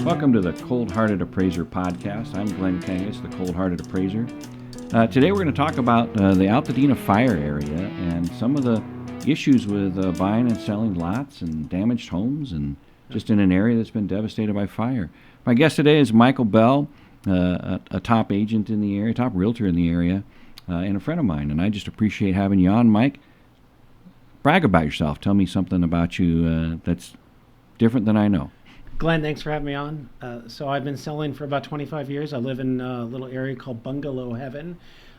Welcome to the Cold Heart Appraiser podcast. I'm Glenn Kangas, the Cold Heart Appraiser. Today we're going to talk about the Altadena fire area and some of the issues with buying and selling lots and damaged homes and just in an area that's been devastated by fire. My guest today is Michael Bell, a top agent in the area, top realtor in the area, and a friend of mine. And I just appreciate having you on, Mike. Brag about yourself. Tell me something about you that's different than I know. Glenn, thanks for having me on. So I've been selling for about 25 years. I live in a little area called Bungalow Heaven.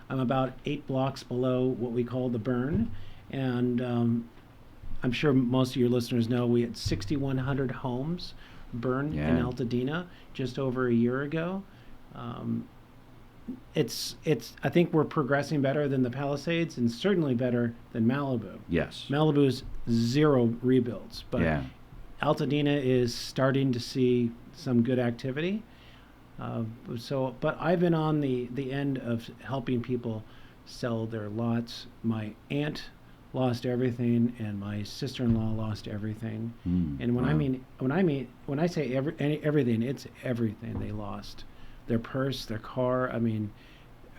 I'm about 8 blocks below what we call the burn. And I'm sure most of your listeners know we had 6,100 homes burn in Altadena just over a year ago. I think we're progressing better than the Palisades and certainly better than Malibu. Yes. Malibu's 0 rebuilds, but Altadena is starting to see some good activity. But I've been on the end of helping people sell their lots. My aunt lost everything, and my sister-in-law lost everything. And when I say everything, it's everything they lost. Their purse, their car,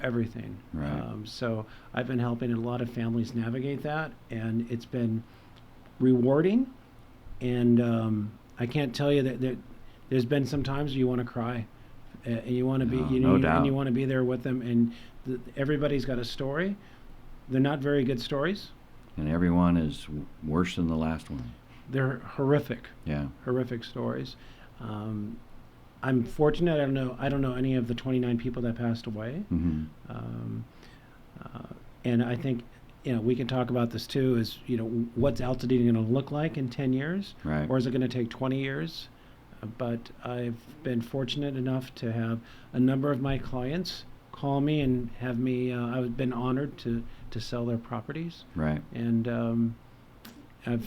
everything. Right. So I've been helping a lot of families navigate that, and it's been rewarding. And I can't tell you that there's been some times you want to cry, and you want to be, and you want to be there with them. And everybody's got a story. They're not very good stories. And everyone is worse than the last one. They're horrific. Yeah. Horrific stories. I'm fortunate. I don't know any of the 29 people that passed away. Mm-hmm. And I think, we can talk about this too, is, what's Altadena going to look like in 10 years? Right. Or is it going to take 20 years? But I've been fortunate enough to have a number of my clients call me and have me, I've been honored to sell their properties. Right. And I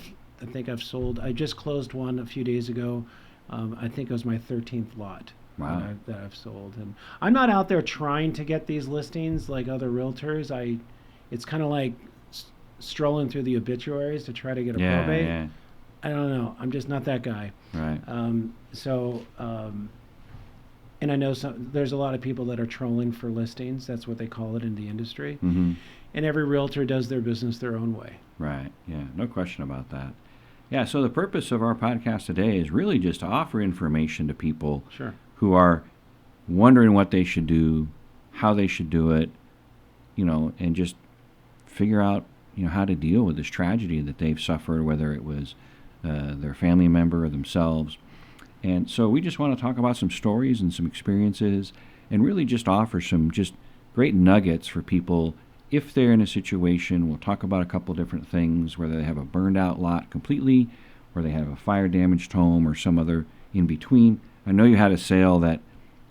think I've sold, I just closed one a few days ago. I think it was my 13th lot. Wow. that I've sold. And I'm not out there trying to get these listings like other realtors. It's kind of like strolling through the obituaries to try to get a probate. Yeah. I don't know. I'm just not that guy. Right. And I know there's a lot of people that are trolling for listings. That's what they call it in the industry. Mm-hmm. And every realtor does their business their own way. Right. Yeah. No question about that. Yeah. So the purpose of our podcast today is really just to offer information to people who are wondering what they should do, how they should do it, and just figure out, how to deal with this tragedy that they've suffered, whether it was their family member or themselves. And so we just want to talk about some stories and some experiences and really just offer some just great nuggets for people if they're in a situation. We'll talk about a couple different things, whether they have a burned out lot completely or they have a fire damaged home or some other in between. I know you had a sale that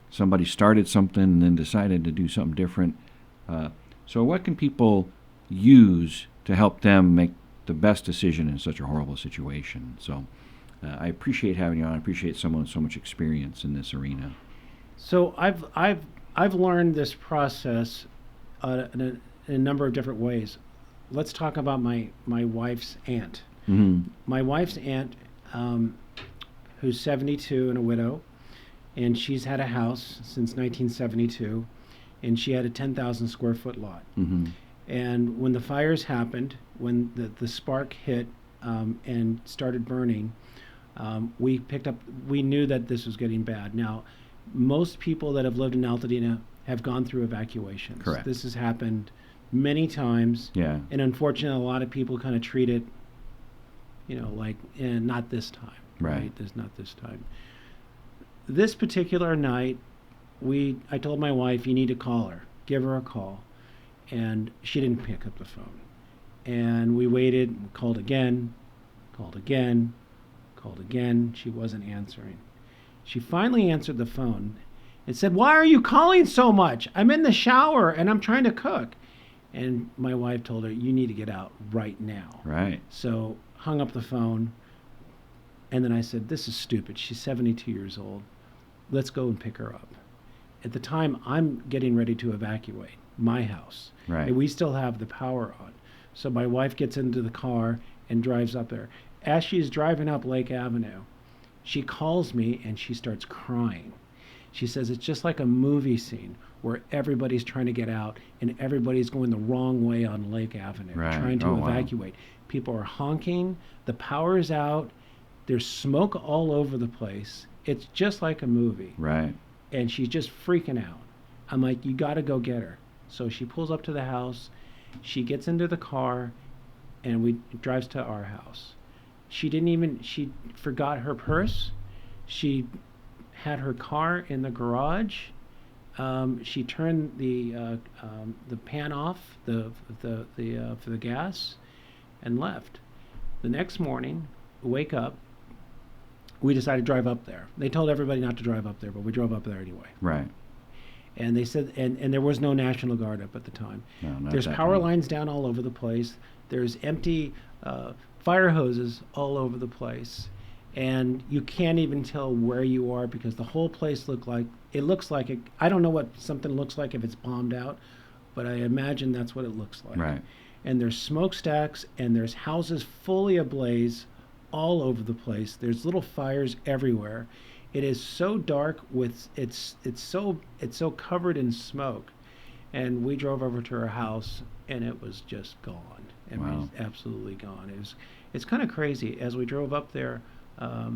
somebody started something and then decided to do something different. So what can people use to help them make the best decision in such a horrible situation? So I appreciate having you on. I appreciate someone with so much experience in this arena. So I've learned this process in a number of different ways. Let's talk about my wife's aunt. Mm-hmm. My wife's aunt, who's 72 and a widow, and she's had a house since 1972, and she had a 10,000 square foot lot. Mm-hmm. And when the fires happened, when the spark hit and started burning, we knew that this was getting bad. Now, most people that have lived in Altadena have gone through evacuations. Correct. This has happened many times. Yeah. And unfortunately, a lot of people kind of treat it, not this time. Right. There's not this time. This particular night, I told my wife, you need to call her. Give her a call. And she didn't pick up the phone. And we waited, called again. She wasn't answering. She finally answered the phone and said, "Why are you calling so much? I'm in the shower and I'm trying to cook." And my wife told her, "You need to get out right now." Right. So hung up the phone. And then I said, "This is stupid. She's 72 years old. Let's go and pick her up." At the time, I'm getting ready to evacuate my house. Right. And we still have the power on. So my wife gets into the car and drives up there. As she's driving up Lake Avenue, She calls me and she starts crying. She says it's just like a movie scene where everybody's trying to get out and everybody's going the wrong way on Lake Avenue, trying to evacuate. Wow. People are honking, the power is out, there's smoke all over the place. It's just like a movie. Right. And she's just freaking out. I'm like, you got to go get her. So she pulls up to the house, she gets into the car, and we drives to our house. She forgot her purse. She had her car in the garage. She turned the pan off for the gas, and left. The next morning, wake up. We decided to drive up there. They told everybody not to drive up there, but we drove up there anyway. Right. And they said, and there was no National Guard up at the time. No, not There's power lines down all over the place. There's empty fire hoses all over the place. And you can't even tell where you are because the whole place looks like it. I don't know what something looks like if it's bombed out, but I imagine that's what it looks like. Right. And there's smokestacks and there's houses fully ablaze all over the place. There's little fires everywhere. It is so dark it's so covered in smoke. And we drove over to her house and it was just gone. I mean, absolutely gone. It's kind of crazy. As we drove up there, I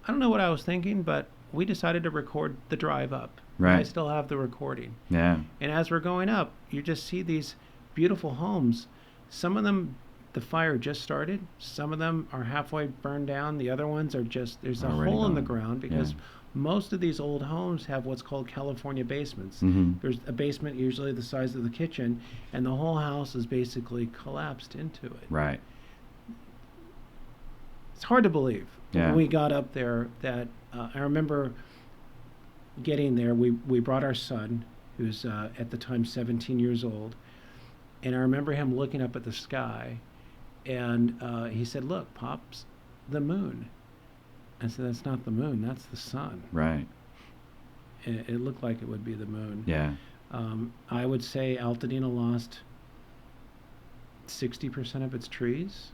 don't know what I was thinking, but we decided to record the drive up. Right. I still have the recording. Yeah. And as we're going up, you just see these beautiful homes. Some of them, the fire just started. Some of them are halfway burned down. The other ones are just, there's a hole in the ground because most of these old homes have what's called California basements. Mm-hmm. There's a basement usually the size of the kitchen, and the whole house is basically collapsed into it. Right. It's hard to believe. Yeah. When we got up there, that I remember getting there. We brought our son, who's at the time 17 years old, and I remember him looking up at the sky, and he said, "Look, Pops, the moon." I said, "That's not the moon. That's the sun." Right. It looked like it would be the moon. Yeah. I would say Altadena lost 60% of its trees.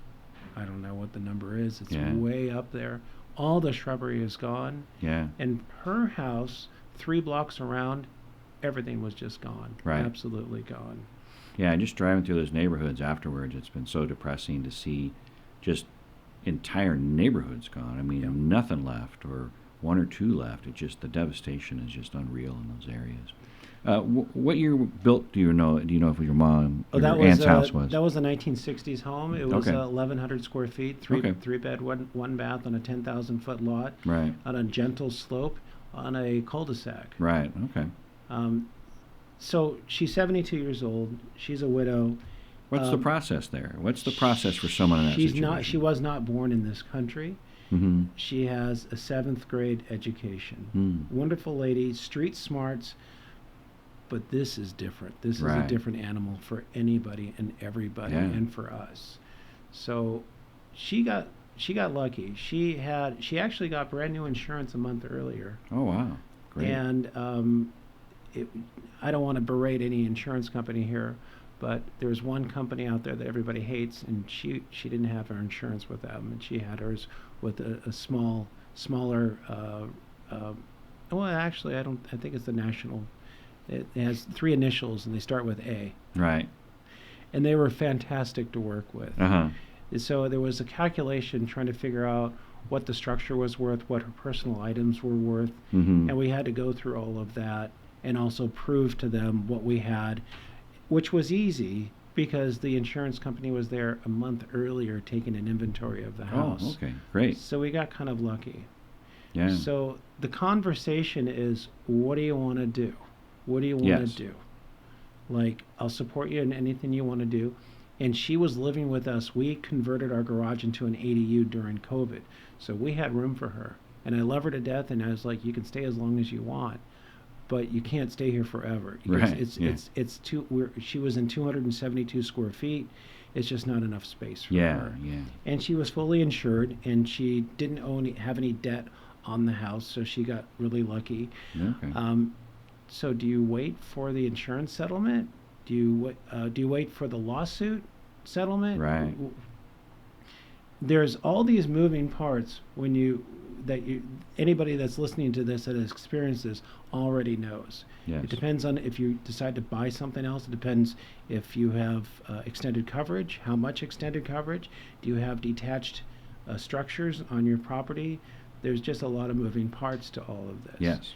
I don't know what the number is. It's way up there. All the shrubbery is gone. Yeah. And her house, 3 blocks around, everything was just gone. Right. Absolutely gone. Yeah, just driving through those neighborhoods afterwards, it's been so depressing to see just entire neighborhoods gone. I mean, nothing left, or 1 or 2 left. It just, the devastation is just unreal in those areas. What year built? Do you know if your mom, your aunt's house was? That was a 1960s home. It was 1,100 square feet, three bed, one bath on a 10,000-foot lot. Right. On a gentle slope, on a cul-de-sac. Right. Okay. So she's 72 years old. She's a widow. What's the process there? What's the process for someone in that situation? She was not born in this country. Mm-hmm. She has a 7th grade education. Wonderful lady, street smarts. But this is different. This is a different animal for anybody and everybody, and for us. So she got lucky. She actually got brand new insurance a month earlier. Oh wow, great. And I don't want to berate any insurance company here, but there's one company out there that everybody hates, and she didn't have her insurance with them, and she had hers with a smaller. Well, actually, I think it's the National. It has 3 initials, and they start with A. Right. And they were fantastic to work with. Uh-huh. So there was a calculation trying to figure out what the structure was worth, what her personal items were worth, and we had to go through all of that and also prove to them what we had, which was easy because the insurance company was there a month earlier taking an inventory of the house. Oh, okay, great. So we got kind of lucky. Yeah. So the conversation is, what do you want to do? What do you want to do? Like, I'll support you in anything you want to do. And she was living with us. We converted our garage into an ADU during COVID. So we had room for her. And I love her to death. And I was like, you can stay as long as you want, but you can't stay here forever. Right. She was in 272 square feet. It's just not enough space for her. Yeah. And she was fully insured, and she didn't have any debt on the house. So she got really lucky. Okay. So do you wait for the insurance settlement? Do you wait for the lawsuit settlement? Right. there's all these moving parts anybody that's listening to this that has experienced this already knows. Yes. It depends on if you decide to buy something else. It depends if you have extended coverage, how much extended coverage. Do you have detached structures on your property? There's just a lot of moving parts to all of this. Yes.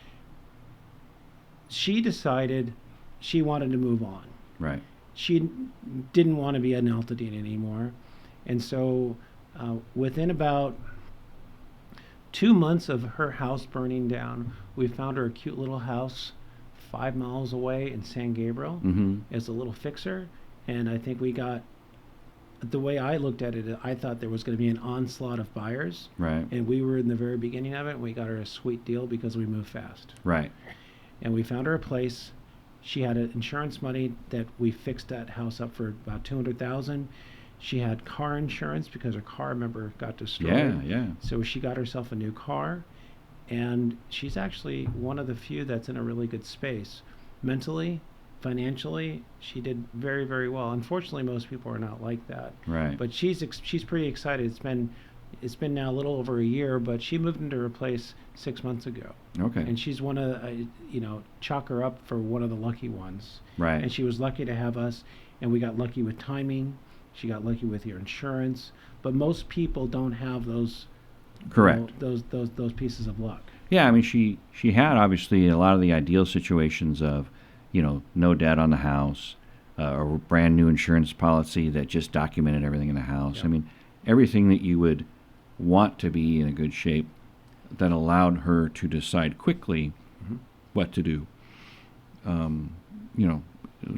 She decided she wanted to move on. Right. She didn't want to be an Altadena anymore. And so within about 2 months of her house burning down, we found her a cute little house 5 miles away in San Gabriel as a little fixer. And I think we got, the way I looked at it, I thought there was going to be an onslaught of buyers. Right. And we were in the very beginning of it. And we got her a sweet deal because we moved fast. Right. And we found her a place. She had insurance money that we fixed that house up for about $200,000. She had car insurance because her car, remember, got destroyed. Yeah, yeah. So she got herself a new car, and she's actually one of the few that's in a really good space. Mentally, financially, she did very, very well. Unfortunately, most people are not like that. Right. But she's pretty excited. It's been now a little over a year, but she moved into her place 6 months ago. Okay. And she's one of chalk her up for one of the lucky ones. Right. And she was lucky to have us, and we got lucky with timing. She got lucky with your insurance, but most people don't have those. Correct. Those pieces of luck. Yeah, I mean, she had obviously a lot of the ideal situations of, no debt on the house, a brand new insurance policy that just documented everything in the house. Yep. I mean, everything that you would want to be in a good shape that allowed her to decide quickly what to do.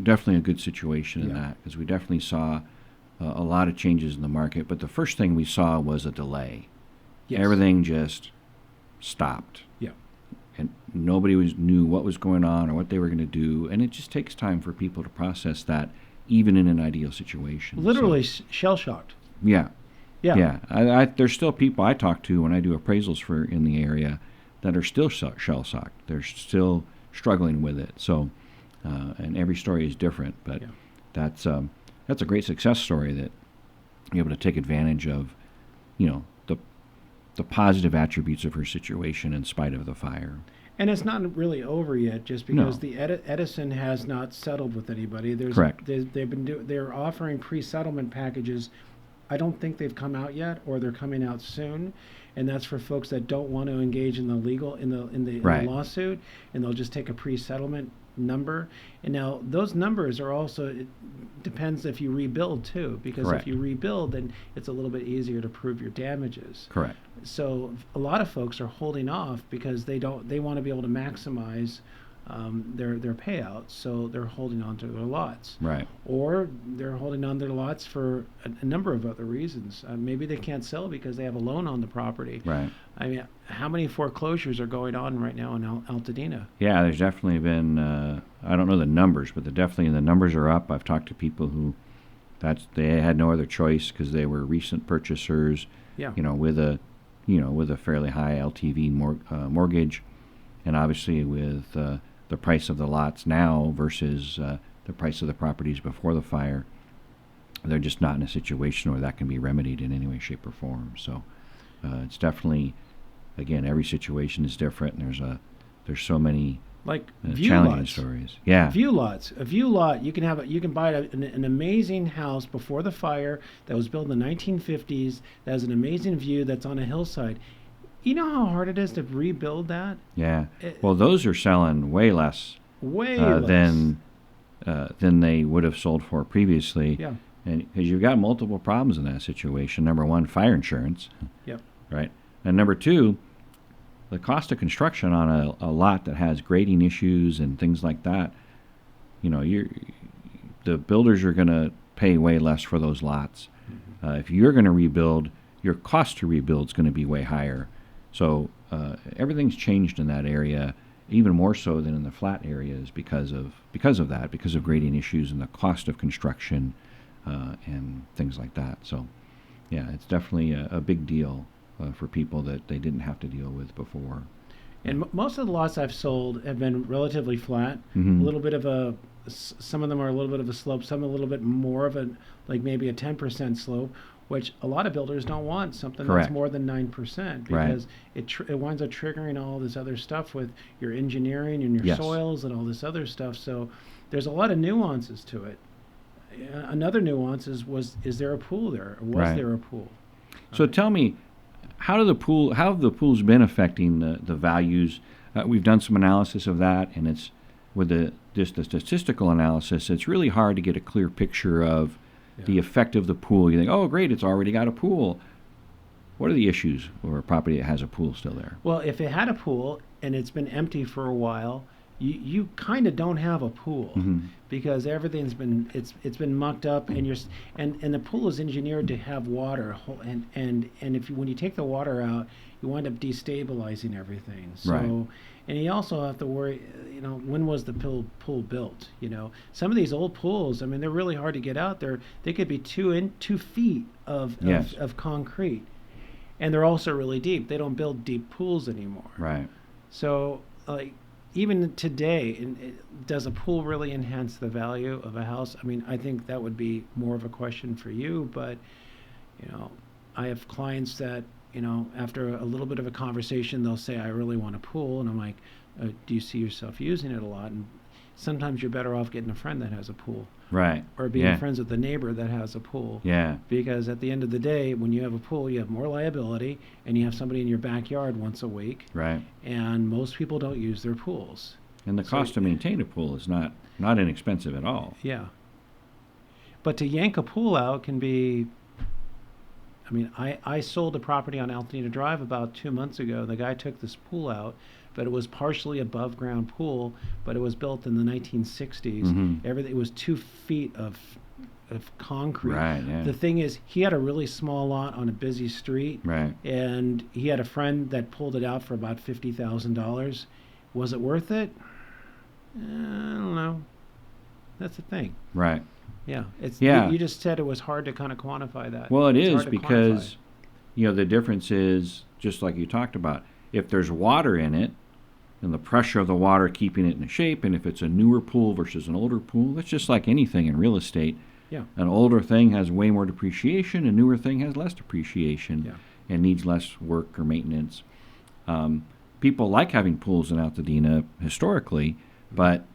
Definitely a good situation in that, because we definitely saw a lot of changes in the market. But the first thing we saw was a delay. Yes. Everything just stopped. Yeah. And nobody knew what was going on or what they were going to do. And it just takes time for people to process that, even in an ideal situation. Literally shell-shocked. Yeah. Yeah. Yeah. There's still people I talk to when I do appraisals in the area that are still shell-shocked. They're still struggling with it. So, and every story is different. But that's a great success story that you're able to take advantage of, the positive attributes of her situation in spite of the fire. And it's not really over yet, just because No. the Edison has not settled with anybody. Correct. They're offering pre-settlement packages. I don't think they've come out yet, or they're coming out soon, and that's for folks that don't want to engage in the legal in the lawsuit, and they'll just take a pre-settlement number. And now those numbers are also, it depends if you rebuild too, because Correct. if you rebuild, then it's a little bit easier to prove your damages. Correct. So a lot of folks are holding off because they want to be able to maximize their payouts, so they're holding on to their lots. Right. Or they're holding on to their lots for a number of other reasons. Maybe they can't sell because they have a loan on the property. Right. I mean, how many foreclosures are going on right now in Altadena? Yeah, there's definitely been, I don't know the numbers, but definitely the numbers are up. I've talked to people who they had no other choice because they were recent purchasers, with a fairly high LTV mortgage, and obviously with the price of the lots now versus the price of the properties before the fire, they're just not in a situation where that can be remedied in any way, shape, or form. So it's definitely, again, every situation is different, and there's so many challenging lots. stories. Yeah. A view lot. You can buy an amazing house before the fire that was built in the 1950s. That has an amazing view. That's on a hillside. You know how hard it is to rebuild that? Yeah. Well, those are selling way less than they would have sold for previously. Yeah. And because you've got multiple problems in that situation. Number one, fire insurance. Yep. Right. And number two, the cost of construction on a lot that has grading issues and things like that. The builders are going to pay way less for those lots. Mm-hmm. If you're going to rebuild, your cost to rebuild is going to be way higher. So everything's changed in that area, even more so than in the flat areas because of grading issues and the cost of construction and things like that. So, yeah, it's definitely a big deal for people that they didn't have to deal with before. And most of the lots I've sold have been relatively flat. Mm-hmm. A little bit of some of them are a little bit of a slope, some a little bit more of maybe a 10% slope, which a lot of builders don't want something Correct. that's more than 9% because it winds up triggering all this other stuff with your engineering and your soils and all this other stuff. So there's a lot of nuances to it. Another nuance is there a pool there, or was there a pool? So tell me, how have the pools been affecting the values? We've done some analysis of that, and it's with just the statistical analysis, it's really hard to get a clear picture of the effect of the pool. You think, oh, great, it's already got a pool. What are the issues for a property that has a pool still there? Well, if it had a pool and it's been empty for a while, you kind of don't have a pool because everything's been it's been mucked up, and the pool is engineered to have water, and when you take the water out, you wind up destabilizing everything. So and you also have to worry, when was the pool built? Some of these old pools, I mean, they're really hard to get out there. They could be 2 feet of concrete, and they're also really deep. They don't build deep pools anymore. Right. So even today, does a pool really enhance the value of a house? I mean, I think that would be more of a question for you, but I have clients that after a little bit of a conversation, they'll say, I really want a pool. And I'm like, do you see yourself using it a lot? And sometimes you're better off getting a friend that has a pool. Right. Or being friends with the neighbor that has a pool. Yeah. Because at the end of the day, when you have a pool, you have more liability, and you have somebody in your backyard once a week. Right. And most people don't use their pools. And the cost to maintain a pool is not inexpensive at all. Yeah. But to yank a pool out can be... I mean, I sold a property on Altadena Drive about 2 months ago. The guy took this pool out, but it was partially above ground pool, but it was built in the 1960s. Everything, it was 2 feet of concrete. Right, yeah. The thing is, he had a really small lot on a busy street, and he had a friend that pulled it out for about $50,000. Was it worth it? I don't know. That's the thing. Right. Yeah, you just said it was hard to kind of quantify that. Well, it is because the difference is, just like you talked about, if there's water in it, and the pressure of the water keeping it in shape, and if it's a newer pool versus an older pool, it's just like anything in real estate. Yeah. An older thing has way more depreciation, a newer thing has less depreciation and needs less work or maintenance. People like having pools in Altadena historically, but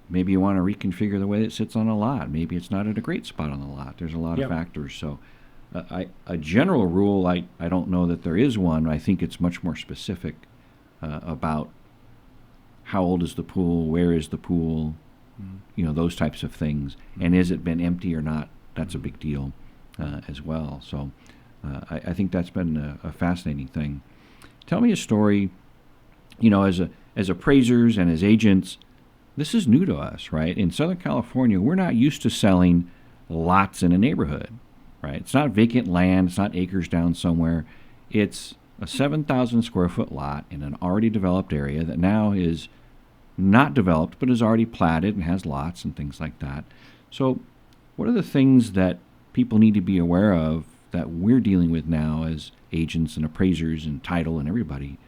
maybe you want to reconfigure the way it sits on a lot. Maybe it's not at a great spot on the lot. There's a lot of factors. So a general rule, I don't know that there is one. I think it's much more specific about how old is the pool, where is the pool, those types of things. And has it been empty or not? That's a big deal as well. So I think that's been a fascinating thing. Tell me a story, as appraisers and as agents. This is new to us, right? In Southern California, we're not used to selling lots in a neighborhood, right? It's not vacant land. It's not acres down somewhere. It's a 7,000 square foot lot in an already developed area that now is not developed, but is already platted and has lots and things like that. So what are the things that people need to be aware of that we're dealing with now as agents and appraisers and title and everybody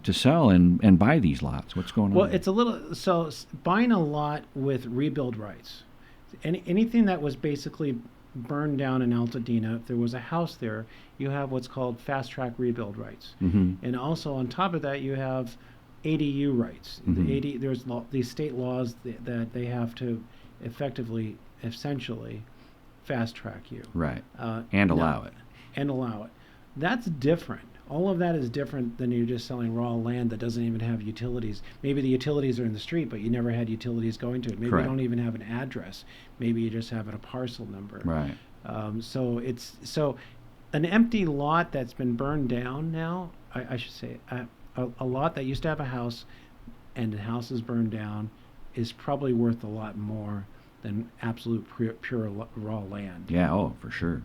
to sell and buy these lots? What's going on? Well, it's a little, so buying a lot with rebuild rights, anything that was basically burned down in Altadena, if there was a house there, you have what's called fast track rebuild rights. And also on top of that, you have ADU rights. There's these state laws that they have to essentially fast track you. Right. And allow it. And allow it. That's different. All of that is different than you're just selling raw land that doesn't even have utilities. Maybe the utilities are in the street, but you never had utilities going to it. Maybe you don't even have an address. Maybe you just have a parcel number. Right. So an empty lot that's been burned down now, I should say, a lot that used to have a house and the house is burned down is probably worth a lot more than absolute pure raw land. Yeah, oh, for sure.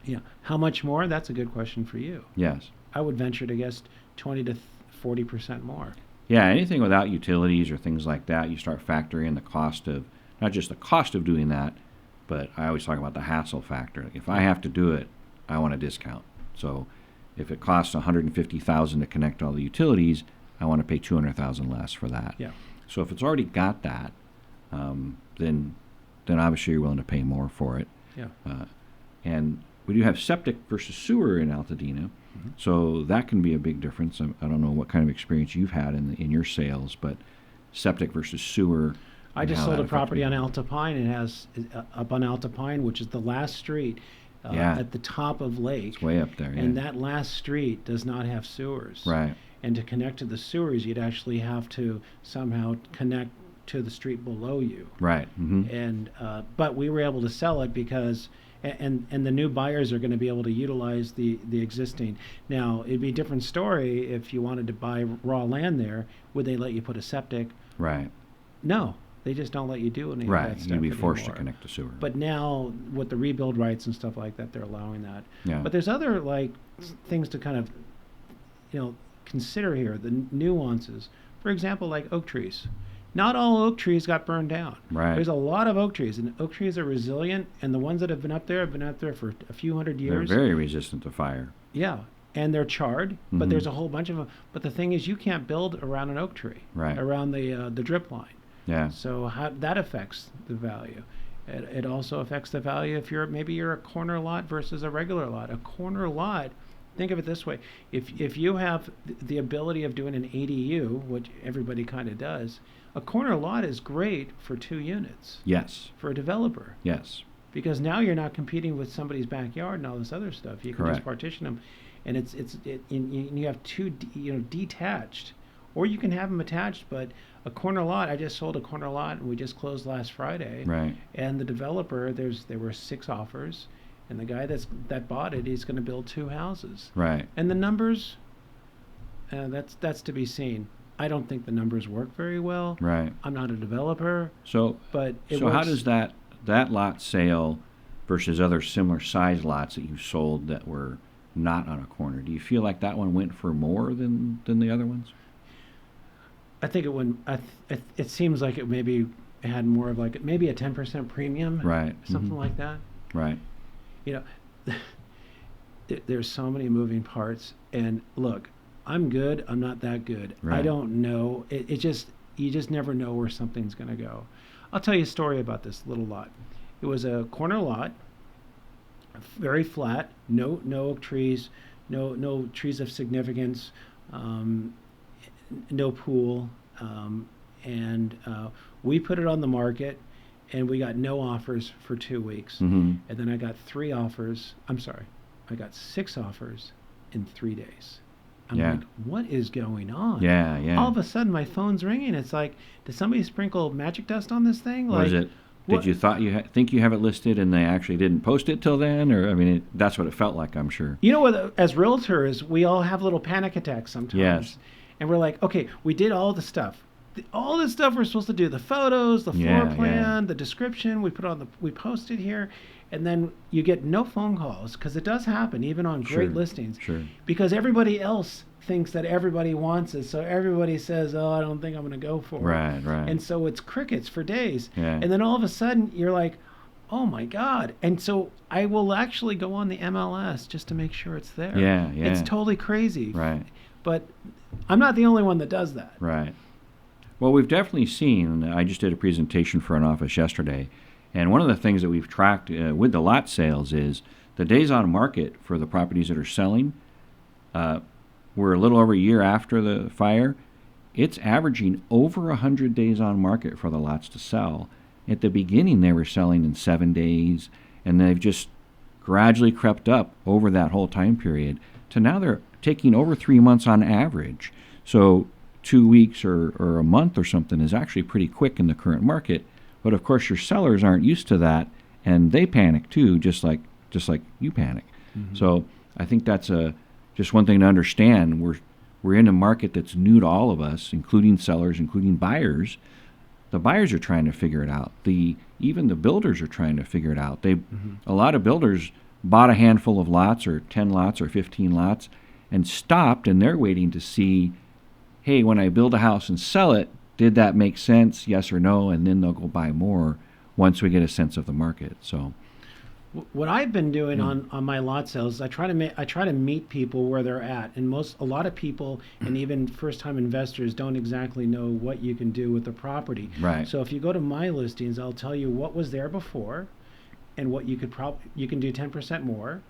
Yeah. How much more? That's a good question for you. Yes. I would venture to guess 20 to 40% more. Yeah, anything without utilities or things like that, you start factoring in the cost of, not just the cost of doing that, but I always talk about the hassle factor. If I have to do it, I want a discount. So if it costs $150,000 to connect all the utilities, I want to pay $200,000 less for that. Yeah. So if it's already got that, then obviously you're willing to pay more for it. Yeah. And we do have septic versus sewer in Altadena. Mm-hmm. So that can be a big difference. I don't know what kind of experience you've had in your sales, but septic versus sewer. I just sold a property on Altapine. It has up on Altapine, which is the last street at the top of Lake. It's way up there. And that last street does not have sewers. Right. And to connect to the sewers, you'd actually have to somehow connect to the street below you. Right. Mm-hmm. And but we were able to sell it because, and the new buyers are going to be able to utilize the existing. Now, it'd be a different story if you wanted to buy raw land there. Would they let you put a septic? Right. No. They just don't let you do any of that stuff You'd be forced anymore. to connect to sewer. But now, with the rebuild rights and stuff like that, they're allowing that. Yeah. But there's other things to kind of, consider here. The nuances. For example, like oak trees. Not all oak trees got burned down. Right. There's a lot of oak trees, and oak trees are resilient. And the ones that have been up there for a few hundred years. They're very resistant to fire. Yeah. And they're charred, Mm-hmm. but there's a whole bunch of them. But the thing is, you can't build around an oak tree. Right. Around the drip line. Yeah. So that affects the value. It also affects the value if you're a corner lot versus a regular lot. A corner lot, think of it this way: if you have the ability of doing an ADU, which everybody kind of does, a corner lot is great for 2 units. Yes. For a developer. Yes. Because now you're not competing with somebody's backyard and all this other stuff. You can Correct. just partition them, and you have 2 detached, or you can have them attached, but. A corner lot, I just sold a corner lot, and we just closed last Friday. Right. And the developer, there were 6 offers, and the guy that bought it, he's going to build 2 houses. Right. And the numbers, that's to be seen. I don't think the numbers work very well. Right. I'm not a developer. But how does that lot sale versus other similar size lots that you sold that were not on a corner? Do you feel like that one went for more than the other ones? I think it went. It seems like it maybe had more of maybe a 10% premium, right? Something Mm-hmm. like that, right? There's so many moving parts, and look, I'm good. I'm not that good. Right. I don't know. You just never know where something's going to go. I'll tell you a story about this little lot. It was a corner lot, very flat, no oak trees, no trees of significance. No pool, and we put it on the market, and we got no offers for 2 weeks. Mm-hmm. And then I got 3 offers. I got 6 offers in 3 days. I'm like, what is going on? Yeah. All of a sudden, my phone's ringing. It's like, did somebody sprinkle magic dust on this thing? Was it? Did you think you have it listed and they actually didn't post it till then? Or that's what it felt like, I'm sure. You know what? As realtors, we all have little panic attacks sometimes. Yes. And we're like, okay, we did all the stuff. All the stuff we're supposed to do, the photos, the floor plan, the description, we posted here. And then you get no phone calls, because it does happen, even on great listings. Sure. Because everybody else thinks that everybody wants it. So everybody says, oh, I don't think I'm going to go for it. Right. And so it's crickets for days. Yeah. And then all of a sudden, you're like, oh, my God. And so I will actually go on the MLS just to make sure it's there. Yeah. It's totally crazy. Right. But I'm not the only one that does that. Right. Well, we've definitely seen, I just did a presentation for an office yesterday, and one of the things that we've tracked with the lot sales is the days on market for the properties that are selling. We're a little over a year after the fire. It's averaging over 100 days on market for the lots to sell. At the beginning, they were selling in 7 days, and they've just gradually crept up over that whole time period to now they're taking over 3 months on average. So 2 weeks or a month or something is actually pretty quick in the current market. But of course, your sellers aren't used to that, and they panic too, just like you panic. Mm-hmm. So I think that's just one thing to understand. We're in a market that's new to all of us, including sellers, including buyers. The buyers are trying to figure it out. Even the builders are trying to figure it out. A lot of builders bought a handful of lots, or 10 lots, or 15 lots, and stopped, and they're waiting to see, hey, when I build a house and sell it, did that make sense, yes or no? And then they'll go buy more once we get a sense of the market. So, what I've been doing on my lot sales is I try to meet people where they're at, and a lot of people and even first-time investors don't exactly know what you can do with the property. Right. So if you go to my listings, I'll tell you what was there before, and what you could you can do 10% more.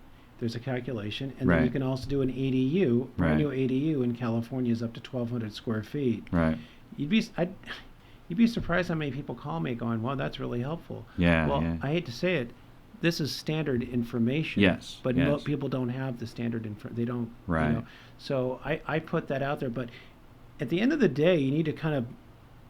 There's a calculation, and Right. then you can also do an ADU. Brand Right. new ADU in California is up to 1,200 square feet. Right. You'd be surprised how many people call me going, "Wow, that's really helpful." Yeah. Well, Yeah. I hate to say it, this is standard information. Yes. But yes. people don't have the standard info. They don't. Right. You know, so I put that out there. But at the end of the day, you need to kind of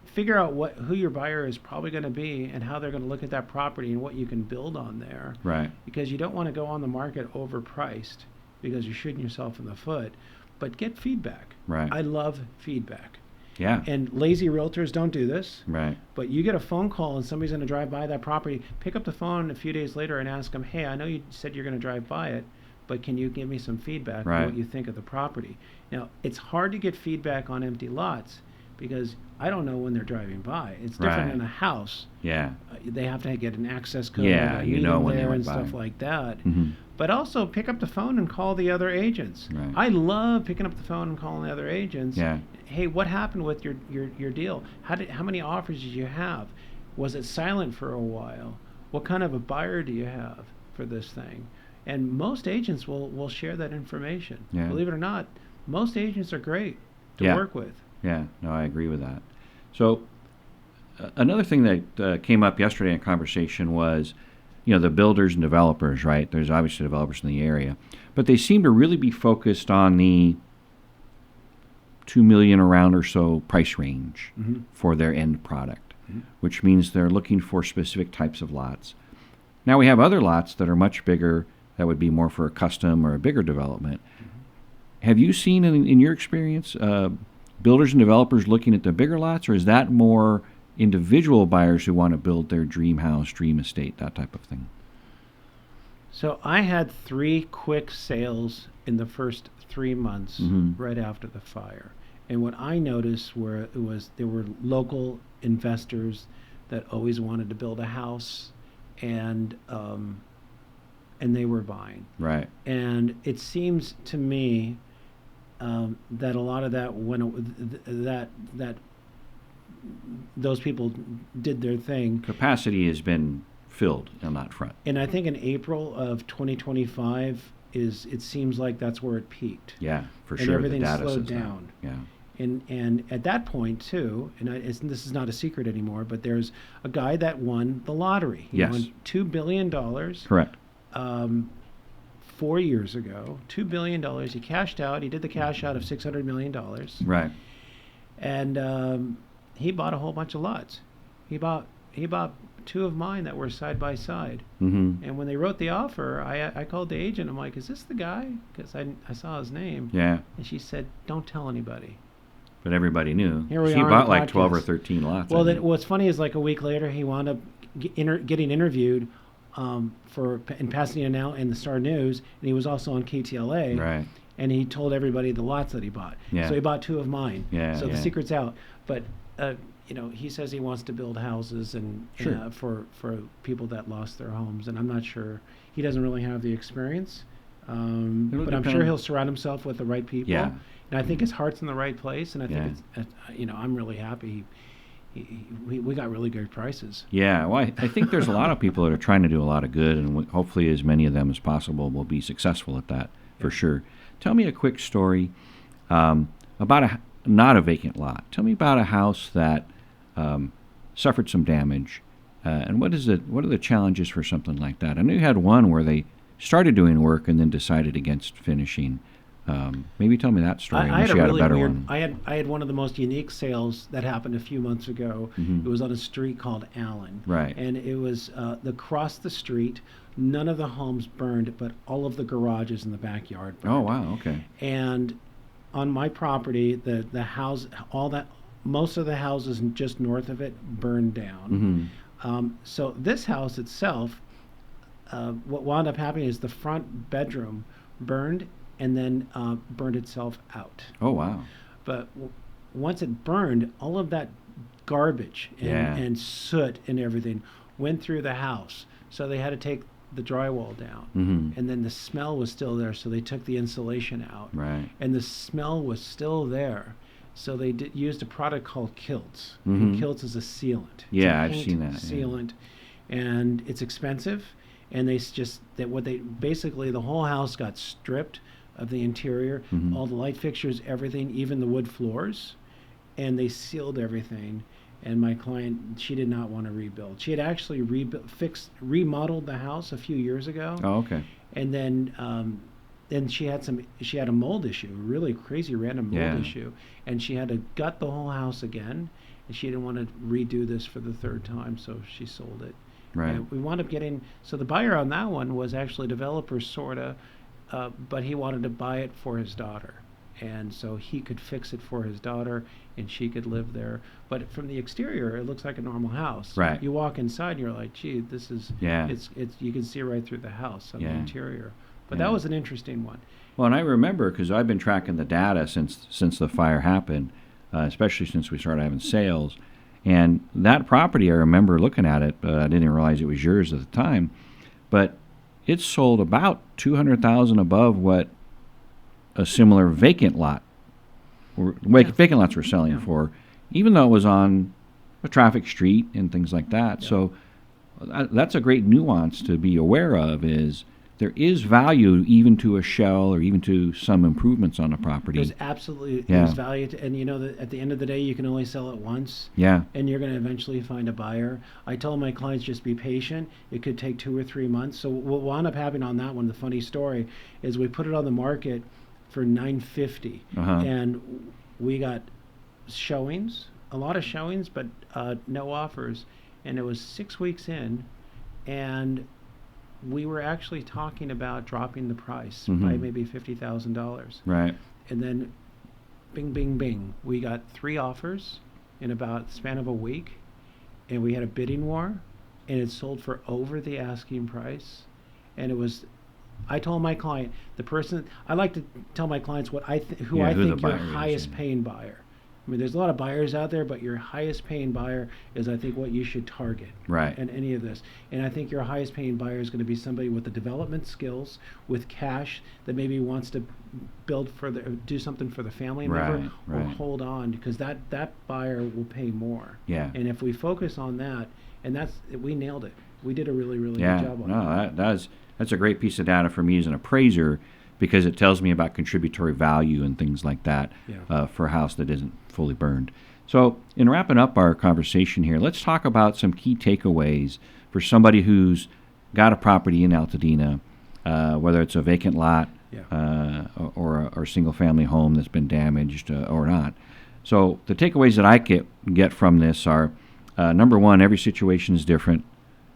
figure out who your buyer is probably going to be and how they're going to look at that property and what you can build on there. Right. Because you don't want to go on the market overpriced because you're shooting yourself in the foot. But get feedback. Right. I love feedback. Yeah. And lazy realtors don't do this. Right. But you get a phone call and somebody's going to drive by that property. Pick up the phone a few days later and ask them, "Hey, I know you said you're going to drive by it, but can you give me some feedback Right. on what you think of the property?" Now, it's hard to get feedback on empty lots because I don't know when they're driving by. It's different Right. in a house. Yeah. They have to get an access code. Yeah, I you meet know them when they there went and stuff by. like that. Mm-hmm. But also pick up the phone and call the other agents. Right. I love picking up the phone and calling the other agents. Yeah. Hey, what happened with your deal? How many offers did you have? Was it silent for a while? What kind of a buyer do you have for this thing? And most agents will share that information. Yeah. Believe it or not, most agents are great to Yeah. work with. Yeah. No, I agree with that. So another thing that came up yesterday in conversation was, the builders and developers, right? There's obviously developers in the area, but they seem to really be focused on the $2 million around or so price range Mm-hmm. for their end product, Mm-hmm. which means they're looking for specific types of lots. Now we have other lots that are much bigger that would be more for a custom or a bigger development. Mm-hmm. Have you seen in your experience builders and developers looking at the bigger lots, or is that more individual buyers who want to build their dream house, dream estate, that type of thing? So I had 3 quick sales in the first 3 months Mm-hmm. right after the fire. And what I noticed there were local investors that always wanted to build a house, and they were buying. Right. And it seems to me that a lot of that those people did their thing. Capacity has been filled on that front. And I think in April of 2025 it seems like that's where it peaked. Yeah, for And sure. everything the data slowed says that. down. Yeah. And at that point too, and this is not a secret anymore, but there's a guy that won the lottery. He Yes. won $2 billion. Correct. 4 years ago. $2 billion. He cashed out. He did the cash out of $600 million. Right. And he bought a whole bunch of lots. He bought 2 of mine that were side by side. Mm-hmm. And when they wrote the offer, I called the agent. I'm like, "Is this the guy?" Because I saw his name. Yeah. And she said, "Don't tell anybody." But everybody knew. Here we He are on bought the like 12 or podcast. 13 lots. Well, I think. what's funny is like a week later, he wound up getting interviewed in Pasadena Now and the Star News, and he was also on KTLA. Right. And he told everybody the lots that he bought. Yeah. So he bought 2 of mine. Yeah, So the yeah. secret's out. But he sasays he wants to build houses and Sure. for people that lost their homes, and I'm not sure. He doesn't really have the experience. But I'm depend sure on- he'll surround himself with the right people. Yeah. And I think his heart's in the right place, and I think Yeah. I'm really happy. We got really good prices. Yeah, well, I think there's a lot of people that are trying to do a lot of good, and hopefully as many of them as possible will be successful at that, for sure. Tell me a quick story about not a vacant lot. Tell me about a house that suffered some damage, and what are the challenges for something like that? I know you had one where they started doing work and then decided against finishing. Maybe tell me that story. I had unless you a had really a better weird. one. I had one of the most unique sales that happened a few months ago. Mhm. It was on a street called Allen. Right. And it was across the street. None of the homes burned, but all of the garages in the backyard burned. Oh, wow, okay. And on my property, the house, most of the houses just north of it burned down. Mm-hmm. So this house itself, what wound up happening is the front bedroom burned and then burned itself out. Oh, wow. But once it burned, all of that garbage and soot and everything went through the house. So they had to take the drywall down. Mm-hmm. And then the smell was still there, so they took the insulation out. Right. And the smell was still there. So they used a product called Kilts. Mhm. And Kilts is a sealant. It's Yeah, a I've paint seen that, yeah. sealant. And it's expensive. and they basically the whole house got stripped of the interior, all the light fixtures, everything, even the wood floors, and they sealed everything. And my client, she did not want to rebuild. She had actually remodeled the house a few years ago. Oh, okay. And then she had a mold issue, a really crazy random mold issue, and she had to gut the whole house again, and she didn't want to redo this for the third time, so she sold it. Right. And we wound up getting, so the buyer on that one was actually a developer, sorta, but he wanted to buy it for his daughter. And so he could fix it for his daughter, and she could live there. But from the exterior, it looks like a normal house. Right. You walk inside, and you're like, gee, this is, it's you can see right through the house on the interior. But that was an interesting one. Well, and I remember, because I've been tracking the data since the fire happened, especially since we started having sales. And that property, I remember looking at it, but I didn't realize it was yours at the time. But it sold about $200,000 above what a similar vacant lot, vacant lots were selling for, even though it was on a traffic street and things like that. Yeah. So that's a great nuance to be aware of, is there is value even to a shell or even to some improvements on a property. There's absolutely there's value to, and you know that at the end of the day you can only sell it once. Yeah. And you're going to eventually find a buyer. I told my clients, just be patient. It could take 2 or 3 months. So what wound up happening on that one, the funny story, is we put it on the market for $950, and we got showings, a lot of showings, but no offers. And it was 6 weeks in, and we were actually talking about dropping the price by maybe $50,000. Right. And then, bing, bing, bing, we got 3 offers in about the span of a week, and we had a bidding war, and it sold for over the asking price, and it was. I told my client, I like to tell my clients what who I think your highest paying buyer. I mean, there's a lot of buyers out there, but your highest paying buyer is, I think, what you should target. Right. In any of this. And I think your highest paying buyer is going to be somebody with the development skills, with cash, that maybe wants to do something for the family member, or hold on, because that buyer will pay more. Yeah. And if we focus on that, and we nailed it. We did a really, really good job on that. No, that's a great piece of data for me as an appraiser, because it tells me about contributory value and things like that for a house that isn't fully burned. So in wrapping up our conversation here, let's talk about some key takeaways for somebody who's got a property in Altadena, whether it's a vacant lot or a single-family home that's been damaged or not. So the takeaways that I get from this are, number one, every situation is different.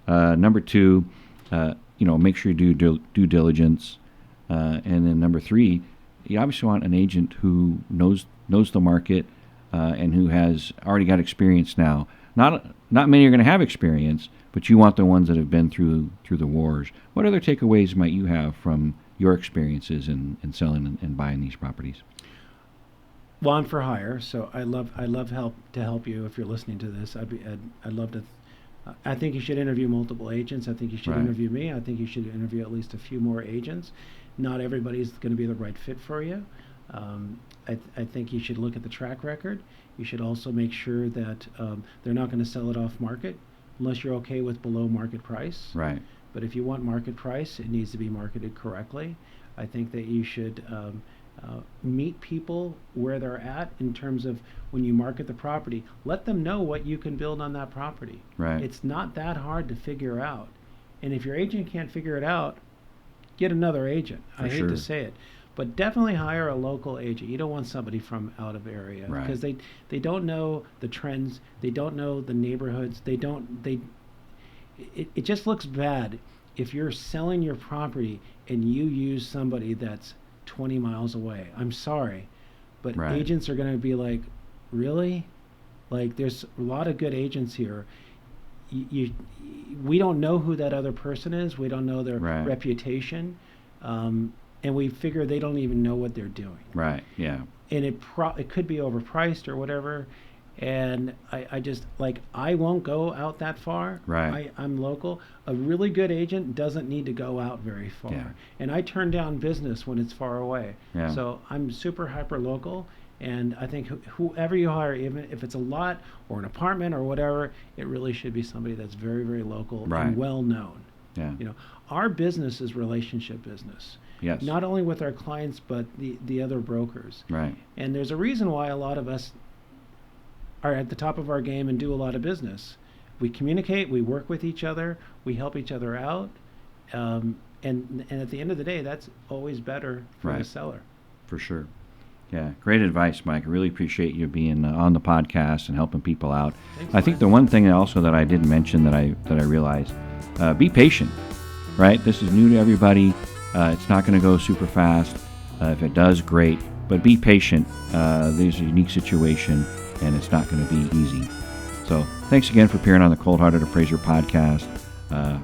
Number two, make sure you do due diligence. And then number 3, you obviously want an agent who knows the market and who has already got experience now. Not many are going to have experience, but you want the ones that have been through the wars. What other takeaways might you have from your experiences in selling and buying these properties? Well, I'm for hire, so I love to help you. If you're listening to this, I'd love to. I think you should interview multiple agents. I think you should interview me. I think you should interview at least a few more agents. Not everybody's going to be the right fit for you. I think you should look at the track record. You should also make sure that they're not going to sell it off market unless you're okay with below market price. Right. But if you want market price, it needs to be marketed correctly. I think that you should meet people where they're at in terms of when you market the property. Let them know what you can build on that property. Right. It's not that hard to figure out. And if your agent can't figure it out, get another agent. I hate to say it. But definitely hire a local agent. You don't want somebody from out of area, because they don't know the trends. They don't know the neighborhoods. It just looks bad if you're selling your property and you use somebody that's 20 miles away. I'm sorry, but agents are going to be like, really? Like, there's a lot of good agents here. We don't know who that other person is. We don't know their reputation, and we figure they don't even know what they're doing. Right. Yeah. And it could be overpriced or whatever. And I won't go out that far. Right. I'm local. A really good agent doesn't need to go out very far. Yeah. And I turn down business when it's far away. Yeah. So I'm super hyper local. And I think whoever you hire, even if it's a lot or an apartment or whatever, it really should be somebody that's very, very local and well known. Yeah. Our business is relationship business. Yes. Not only with our clients, but the other brokers. Right. And there's a reason why a lot of us are at the top of our game and do a lot of business. We communicate, we work with each other, we help each other out, and at the end of the day, that's always better for the seller. For sure. Yeah, great advice, Mike. I really appreciate you being on the podcast and helping people out. Thanks, I think the one thing also that I didn't mention that I realized, be patient, right? This is new to everybody. It's not going to go super fast. If it does, great. But be patient. There's a unique situation, and it's not going to be easy. So thanks again for appearing on the Cold Heart Appraiser podcast.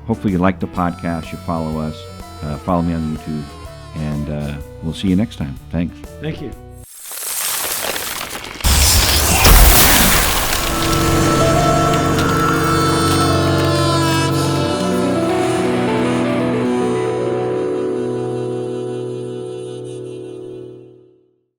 Hopefully you like the podcast. You follow us. Follow me on YouTube. And we'll see you next time. Thanks. Thank you.